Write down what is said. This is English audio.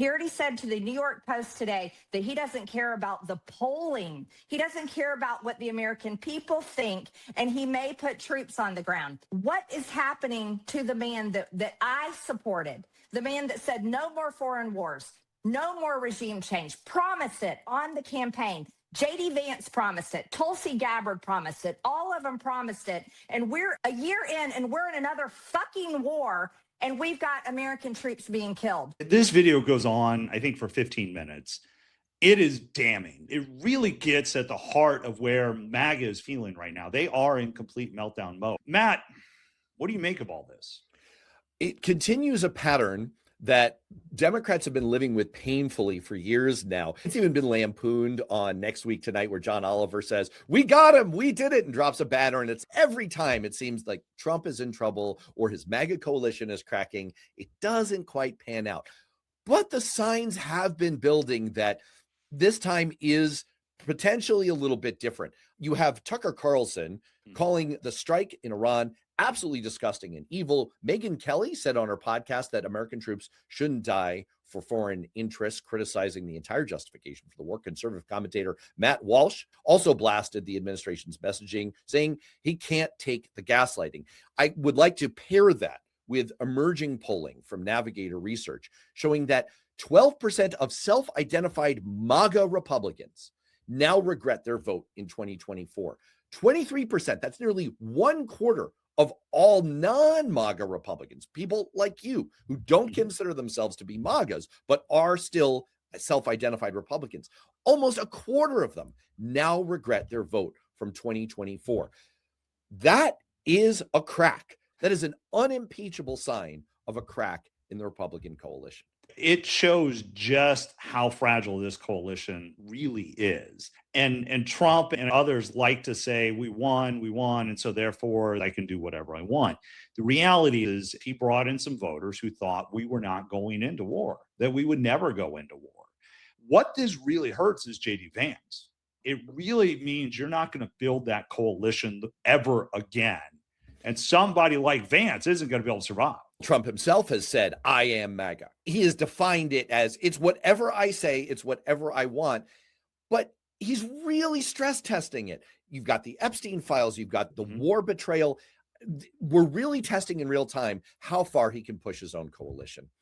He already said to the New York Post today that he doesn't care about the polling. He doesn't care about what the American people think, and he may put troops on the ground. What is happening to the man that I supported, the man that said no more foreign wars, no more regime change, promised it on the campaign? J.D. Vance promised it. Tulsi Gabbard promised it. All of them promised it. And we're a year in, and we're in another fucking war, and we've got American troops being killed. This video goes on, I think, for 15 minutes. It is damning. It really gets at the heart of where MAGA is feeling right now. They are in complete meltdown mode. Matt, what do you make of all this? It continues a pattern that Democrats have been living with painfully for years now. It's even been lampooned on Next Week Tonight, where John Oliver says, "We got him, we did it," and drops a banner. And it's every time it seems like Trump is in trouble or his MAGA coalition is cracking. It doesn't quite pan out. But the signs have been building that this time is potentially a little bit different. You have Tucker Carlson calling the strike in Iran absolutely disgusting and evil. Megyn Kelly said on her podcast that American troops shouldn't die for foreign interests, criticizing the entire justification for the war. Conservative commentator Matt Walsh also blasted the administration's messaging, saying he can't take the gaslighting. I would like to pair that with emerging polling from Navigator Research showing that 12% of self-identified MAGA Republicans now regret their vote in 2024. 23%, that's nearly 1/4 of all non-MAGA Republicans, people like you who don't consider themselves to be MAGAs, but are still self-identified Republicans. Almost 1/4 of them now regret their vote from 2024. That is a crack. That is an unimpeachable sign of a crack in the Republican coalition. It shows just how fragile this coalition really is. And Trump and others like to say, we won, and so therefore I can do whatever I want. The reality is he brought in some voters who thought we were not going into war, that we would never go into war. What this really hurts is J.D. Vance. It really means you're not going to build that coalition ever again. And somebody like Vance isn't going to be able to survive. Trump himself has said, I am MAGA. He has defined it as it's whatever I say, it's whatever I want. But he's really stress testing it. You've got the Epstein files, you've got the war betrayal. We're really testing in real time how far he can push his own coalition.